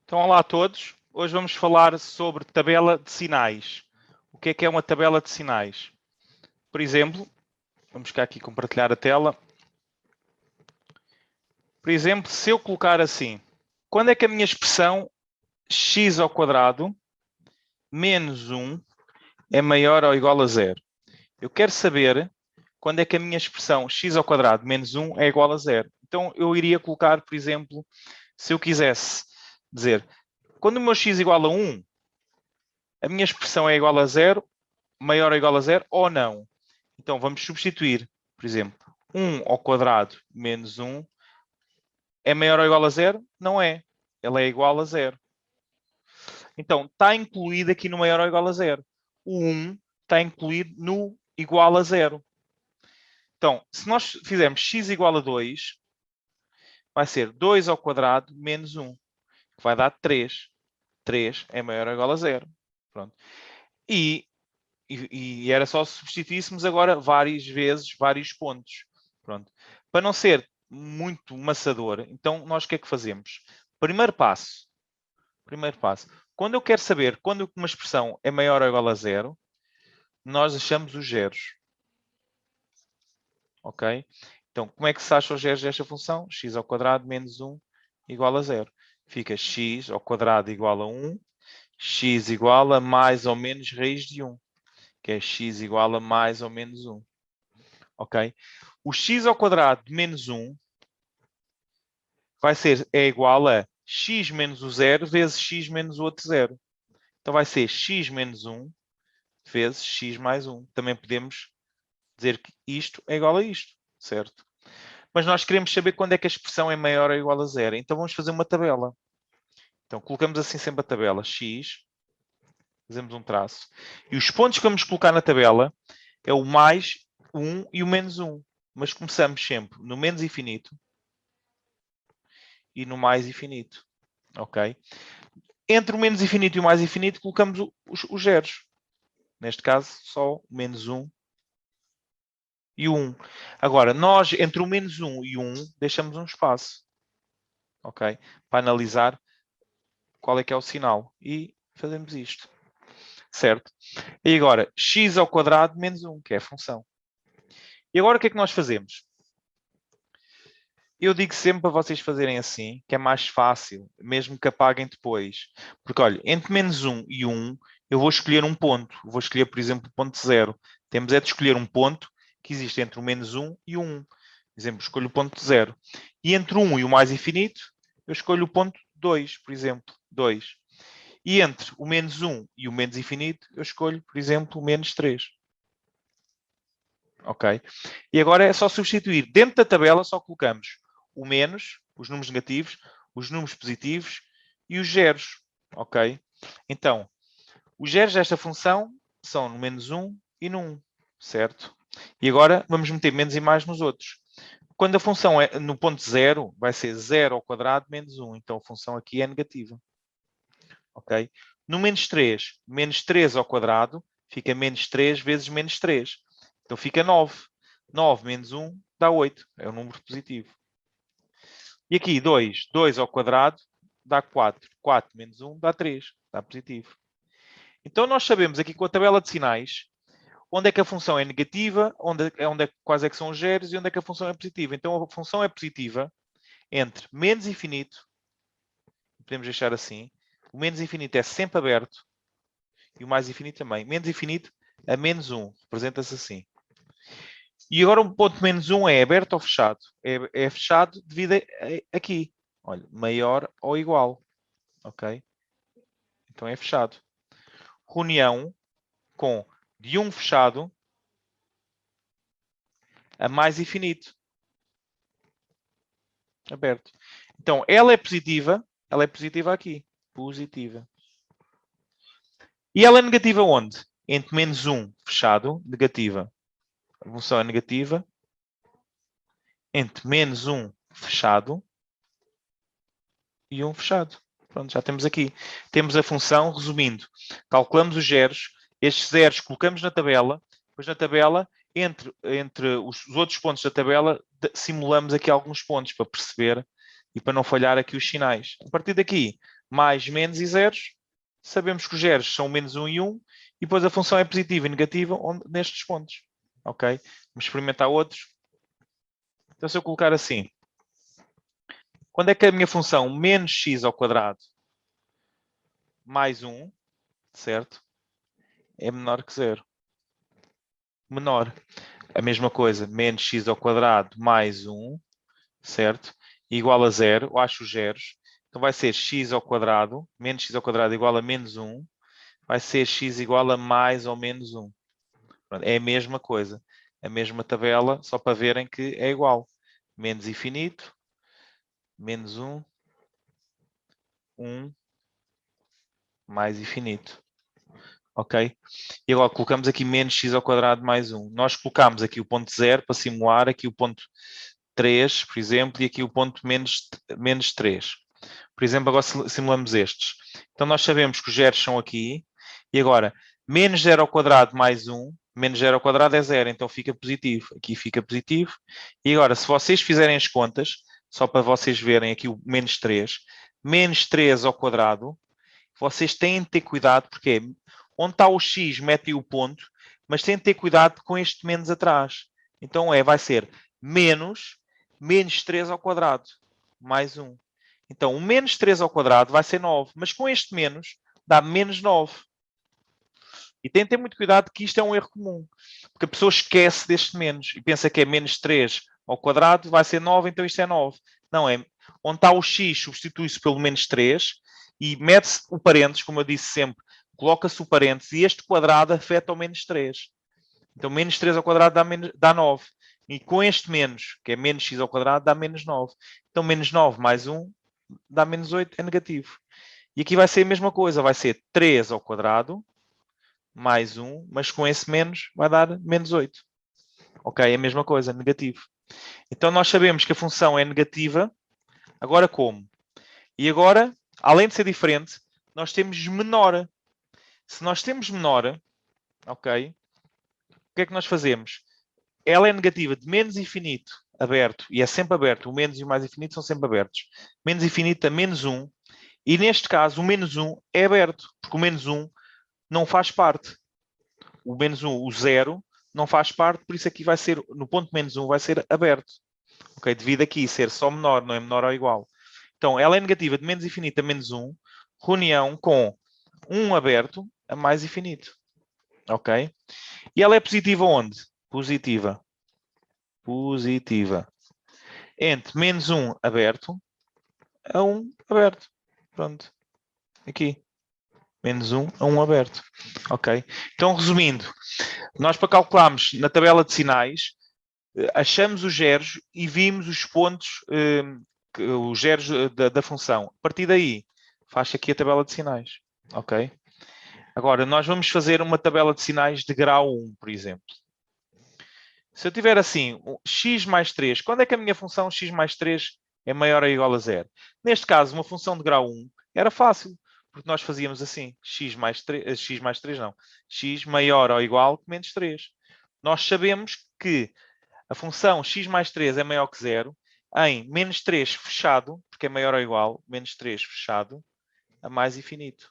Então, olá a todos. Hoje vamos falar sobre tabela de sinais. O que é uma tabela de sinais? Por exemplo, vamos ficar aqui compartilhar a tela. Por exemplo, se eu colocar assim, quando é que a minha expressão x ao quadrado menos 1 é maior ou igual a zero? Eu quero saber quando é que a minha expressão x ao quadrado menos 1 é igual a zero. Então, eu iria colocar, por exemplo, se eu quisesse dizer, quando o meu x igual a 1, a minha expressão é igual a zero, maior ou igual a zero ou não. Então, vamos substituir, por exemplo, 1 ao quadrado menos 1 é maior ou igual a zero? Não é. Ela é igual a zero. Então, está incluído aqui no maior ou igual a zero. O 1 está incluído no igual a zero. Então, se nós fizermos x igual a 2, vai ser 2 ao quadrado menos 1, que vai dar 3. 3 é maior ou igual a zero. Pronto. E era só substituíssemos agora várias vezes, vários pontos. Pronto. Para não ser muito maçador, então nós o que é que fazemos? Primeiro passo. Quando eu quero saber quando uma expressão é maior ou igual a zero, nós achamos os zeros. Ok? Então, como é que se acha os zeros desta função? X ao quadrado menos 1 igual a zero. Fica x ao quadrado igual a 1, x igual a mais ou menos raiz de 1. Que é x igual a mais ou menos 1. Ok? O x ao quadrado de menos 1 é igual a x menos o zero vezes x menos o outro zero. Então vai ser x menos 1 vezes x mais 1. Também podemos dizer que isto é igual a isto, certo? Mas nós queremos saber quando é que a expressão é maior ou igual a zero. Então vamos fazer uma tabela. Então colocamos assim sempre a tabela x, fazemos um traço. E os pontos que vamos colocar na tabela é o mais 1 e o menos 1. Mas começamos sempre no menos infinito e no mais infinito. Ok? Entre o menos infinito e o mais infinito, colocamos os zeros. Neste caso, só o menos 1 e o 1. Agora, nós, entre o menos 1 e o 1, deixamos um espaço. Ok? Para analisar qual é que é o sinal. E fazemos isto. Certo? E agora, x ao quadrado menos 1, que é a função. E agora o que é que nós fazemos? Eu digo sempre para vocês fazerem assim, que é mais fácil, mesmo que apaguem depois. Porque, olha, entre menos 1 e 1, eu vou escolher um ponto. Vou escolher, por exemplo, o ponto 0. Temos é de escolher um ponto que existe entre o menos 1 e o 1. Por exemplo, escolho o ponto 0. E entre o 1 e o mais infinito, eu escolho o ponto 2, por exemplo, 2. E entre o menos 1 e o menos infinito, eu escolho, por exemplo, o menos 3. Ok? E agora é só substituir. Dentro da tabela só colocamos o menos, os números negativos, os números positivos e os zeros. Ok? Então, os zeros desta função são no menos 1 e no 1. Certo? E agora vamos meter menos e mais nos outros. Quando a função é no ponto 0, vai ser 0 ao quadrado menos 1. Então a função aqui é negativa. Ok? No menos 3 ao quadrado fica menos 3 vezes menos 3. Então fica 9. 9 menos 1 dá 8. É um número positivo. E aqui 2. 2 ao quadrado dá 4. 4 menos 1 dá 3. Dá positivo. Então nós sabemos aqui com a tabela de sinais onde é que a função é negativa, quais é que são os zeros e onde é que a função é positiva. Então a função é positiva entre menos infinito, podemos deixar assim, o menos infinito é sempre aberto e o mais infinito também. Menos infinito a menos 1, representa-se assim. E agora o ponto menos 1 é aberto ou fechado? É fechado devido a aqui. Olha, maior ou igual. Ok? Então é fechado. Reunião com de 1 fechado a mais infinito. Aberto. Então ela é positiva aqui. Positiva. E ela é negativa onde? Entre menos 1 fechado, negativa. A função é negativa. Entre menos 1 fechado e 1 fechado. Pronto, já temos aqui. Temos a função, resumindo, calculamos os zeros, estes zeros colocamos na tabela, depois na tabela, entre os outros pontos da tabela, simulamos aqui alguns pontos para perceber e para não falhar aqui os sinais. A partir daqui, mais, menos e zeros, sabemos que os zeros são menos 1 e 1, e depois a função é positiva e negativa nestes pontos. Ok? Vamos experimentar outros. Então, se eu colocar assim, quando é que a minha função menos x ao quadrado mais 1, certo? É menor que 0. Menor. A mesma coisa, menos x ao quadrado mais 1, certo? Igual a 0, eu acho os zeros. Então vai ser x ao quadrado, menos x ao quadrado igual a menos 1, vai ser x igual a mais ou menos 1. É a mesma coisa, a mesma tabela, só para verem que é igual. Menos infinito, menos 1, 1, mais infinito. Ok? E agora colocamos aqui menos x ao quadrado mais 1. Nós colocamos aqui o ponto 0 para simular aqui o ponto 3, por exemplo, e aqui o ponto menos 3. Por exemplo, agora simulamos estes. Então nós sabemos que os zeros são aqui. E agora, menos 0 ao quadrado mais 1, menos 0 ao quadrado é 0, então fica positivo. Aqui fica positivo. E agora, se vocês fizerem as contas, só para vocês verem aqui o menos 3, menos 3 ao quadrado, vocês têm de ter cuidado, porque onde está o x, metem o ponto, mas têm de ter cuidado com este menos atrás. Então vai ser menos 3 ao quadrado, mais 1. Então, o menos 3 ao quadrado vai ser 9, mas com este menos dá menos 9. E tem de ter muito cuidado que isto é um erro comum, porque a pessoa esquece deste menos e pensa que é menos 3 ao quadrado, vai ser 9, então isto é 9. Não é. Onde está o x, substitui-se pelo menos 3 e mete-se o parênteses, como eu disse sempre, coloca-se o parênteses e este quadrado afeta o menos 3. Então, menos 3 ao quadrado dá 9. E com este menos, que é menos x ao quadrado, dá menos 9. Então, menos 9 mais 1 dá menos 8, é negativo. E aqui vai ser a mesma coisa, vai ser 3 ao quadrado mais 1, mas com esse menos vai dar menos 8. Ok? É a mesma coisa, negativo. Então, nós sabemos que a função é negativa. Agora como? E agora, além de ser diferente, nós temos menor. Se nós temos menor, ok? O que é que nós fazemos? Ela é negativa de menos infinito aberto, e é sempre aberto, o menos e o mais infinito são sempre abertos. Menos infinito a menos 1, e neste caso o menos 1 é aberto, porque o menos 1 não faz parte. O menos 1, o 0, não faz parte, por isso aqui vai ser, no ponto menos 1 vai ser aberto. Ok? Devido aqui ser só menor, não é menor ou igual. Então, ela é negativa de menos infinito a menos 1, reunião com 1 aberto a mais infinito. Ok? E ela é positiva onde? Positiva. Positiva. Entre menos 1 aberto a 1 aberto. Pronto. Aqui. Menos 1 a 1 aberto. Ok? Então, resumindo, nós para calcularmos na tabela de sinais, achamos os zeros e vimos os pontos, os zeros da função. A partir daí, faz aqui a tabela de sinais. Ok? Agora, nós vamos fazer uma tabela de sinais de grau 1, por exemplo. Se eu tiver assim, x mais 3, quando é que a minha função x mais 3 é maior ou igual a 0? Neste caso, uma função de grau 1 era fácil, porque nós fazíamos assim, x mais 3 não, x maior ou igual que menos 3. Nós sabemos que a função x mais 3 é maior que 0 em menos 3 fechado, porque é maior ou igual, menos 3 fechado, a mais infinito.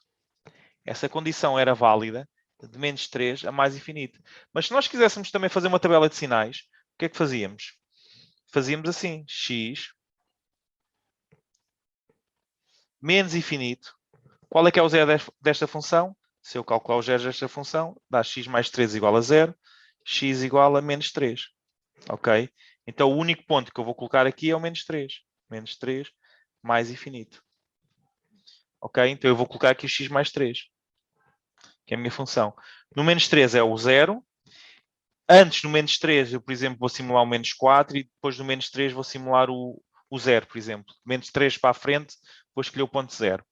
Essa condição era válida de menos 3 a mais infinito. Mas se nós quiséssemos também fazer uma tabela de sinais, o que é que fazíamos? Fazíamos assim, x menos infinito. Qual é que é o zero desta função? Se eu calcular os zeros desta função, dá x mais 3 igual a 0, x igual a menos 3. Ok? Então o único ponto que eu vou colocar aqui é o menos 3. Menos 3 mais infinito. Ok? Então eu vou colocar aqui o x mais 3, que é a minha função. No menos 3 é o 0. Antes, no menos 3, eu, por exemplo, vou simular o menos 4 e depois no menos 3 vou simular o 0, por exemplo. Menos 3 para a frente, vou escolher o ponto 0.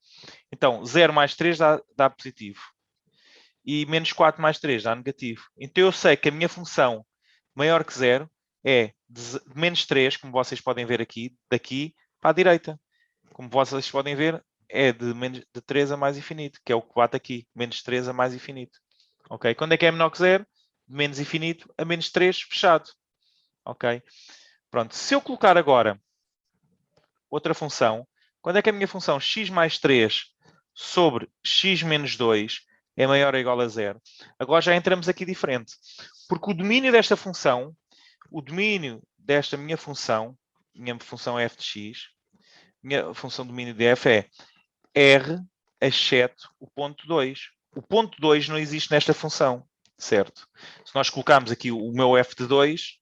Então, 0 mais 3 dá positivo. E menos 4 mais 3 dá negativo. Então, eu sei que a minha função maior que 0 é de menos 3, como vocês podem ver aqui, daqui para a direita. Como vocês podem ver, é de 3 a mais infinito, que é o que bate aqui. Menos 3 a mais infinito. Ok? Quando é que é menor que 0? De menos infinito a menos 3 fechado. Ok? Pronto. Se eu colocar agora outra função, quando é que a minha função x mais 3 sobre x menos 2 é maior ou igual a 0. Agora já entramos aqui diferente. Porque o domínio desta função, o domínio desta minha função é f de x, minha função domínio de f é r exceto o ponto 2. O ponto 2 não existe nesta função, certo? Se nós colocarmos aqui o meu f de 2,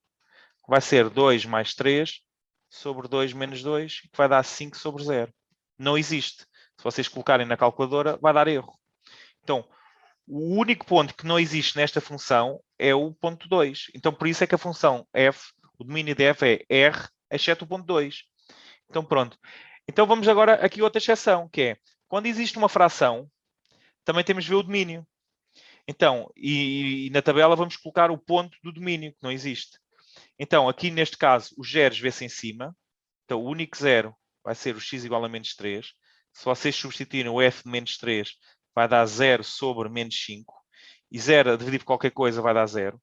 vai ser 2 mais 3 sobre 2 menos 2, que vai dar 5 sobre 0. Não existe. Se vocês colocarem na calculadora, vai dar erro. Então, o único ponto que não existe nesta função é o ponto 2. Então, por isso é que a função f, o domínio de f é r, exceto o ponto 2. Então, pronto. Então, vamos agora aqui outra exceção, que é, quando existe uma fração, também temos de ver o domínio. Então, e na tabela vamos colocar o ponto do domínio, que não existe. Então, aqui neste caso, os zeros vê-se em cima. Então, o único zero vai ser o x igual a menos 3. Se vocês substituírem o f de menos 3, vai dar 0 sobre menos 5. E 0 a dividir por qualquer coisa vai dar 0.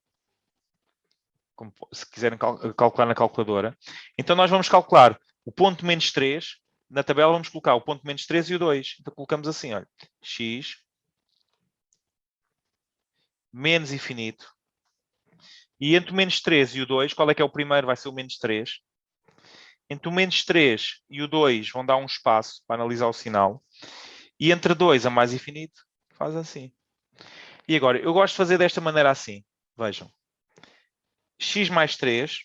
Como, se quiserem calcular na calculadora. Então, nós vamos calcular o ponto menos 3. Na tabela vamos colocar o ponto menos 3 e o 2. Então, colocamos assim, olha, x menos infinito. E entre o menos 3 e o 2, qual é que é o primeiro? Vai ser o menos 3. Entre o menos 3 e o 2 vão dar um espaço para analisar o sinal. E entre 2 a mais infinito, faz assim. E agora, eu gosto de fazer desta maneira assim. Vejam. X mais 3.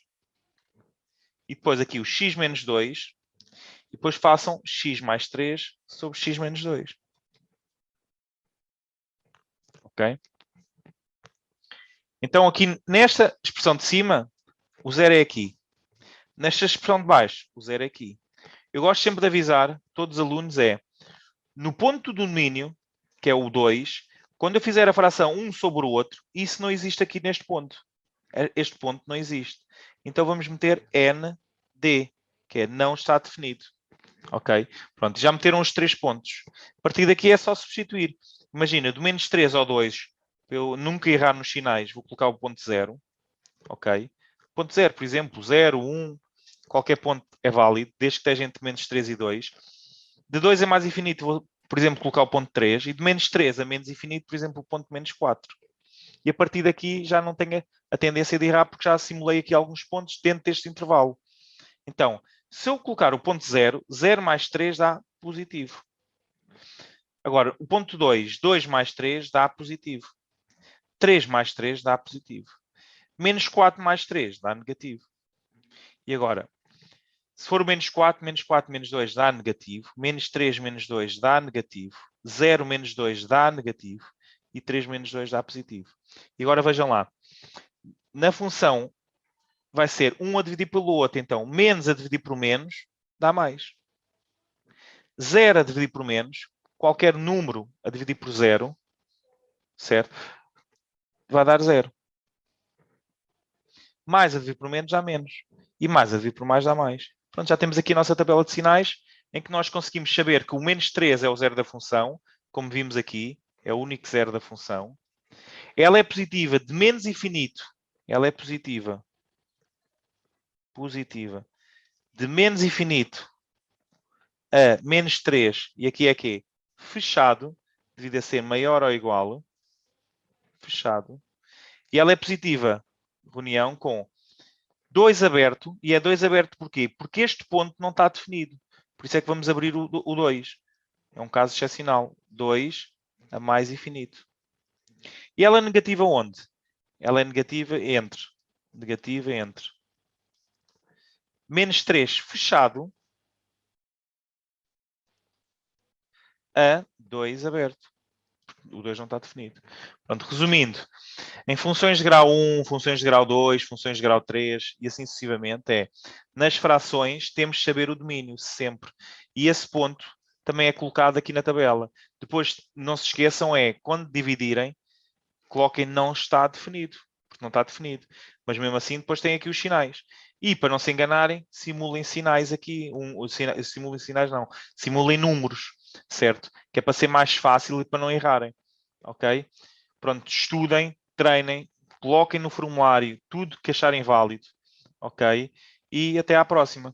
E depois aqui o x menos 2. E depois façam x mais 3 sobre x menos 2. Ok? Então aqui nesta expressão de cima, o zero é aqui. Nesta expressão de baixo, o zero é aqui. Eu gosto sempre de avisar todos os alunos no ponto do domínio, que é o 2, quando eu fizer a fração um sobre o outro, isso não existe aqui neste ponto. Este ponto não existe. Então vamos meter ND, que é não está definido. Ok? Pronto, já meteram os 3 pontos. A partir daqui é só substituir. Imagina, do menos 3 ao 2, para eu nunca errar nos sinais, vou colocar o ponto 0. Ok? Ponto 0, por exemplo, 0, 1, qualquer ponto é válido, desde que esteja entre menos 3 e 2. De 2 a mais infinito, vou, por exemplo, colocar o ponto 3. E de menos 3 a menos infinito, por exemplo, o ponto menos 4. E a partir daqui já não tenho a tendência de errar, porque já simulei aqui alguns pontos dentro deste intervalo. Então, se eu colocar o ponto 0, 0 mais 3 dá positivo. Agora, o ponto 2, 2 mais 3 dá positivo. 3 mais 3 dá positivo. Menos 4 mais 3 dá negativo. E agora, se for menos 4, menos 2 dá negativo. Menos 3 menos 2 dá negativo. 0 menos 2 dá negativo. E 3 menos 2 dá positivo. E agora vejam lá. Na função vai ser 1 a dividir pelo outro. Então, menos a dividir por menos dá mais. 0 a dividir por menos, qualquer número a dividir por 0, certo? Vai dar 0. Mais a dividir por menos dá menos. E mais a dividir por mais dá mais. Pronto, já temos aqui a nossa tabela de sinais, em que nós conseguimos saber que o menos 3 é o zero da função, como vimos aqui, é o único zero da função. Ela é positiva de menos infinito. Ela é positiva. Positiva. De menos infinito a menos 3. E aqui é quê? Fechado. Devido a ser maior ou igual. Fechado. E ela é positiva. Reunião com 2 aberto. E é 2 aberto porquê? Porque este ponto não está definido. Por isso é que vamos abrir o 2. É um caso excepcional. 2 a mais infinito. E ela é negativa onde? Ela é negativa entre. Negativa entre. Menos 3 fechado. A 2 aberto. O 2 não está definido. Pronto, resumindo. Em funções de grau 1, funções de grau 2, funções de grau 3 e assim sucessivamente nas frações temos de saber o domínio, sempre. E esse ponto também é colocado aqui na tabela. Depois, não se esqueçam, quando dividirem, coloquem não está definido, porque não está definido. Mas mesmo assim, depois tem aqui os sinais. E, para não se enganarem, simulem sinais aqui. Simulem sinais não. Simulem números, certo? Que é para ser mais fácil e para não errarem. Ok? Pronto, estudem, treinem, coloquem no formulário tudo que acharem válido. Ok? E até à próxima.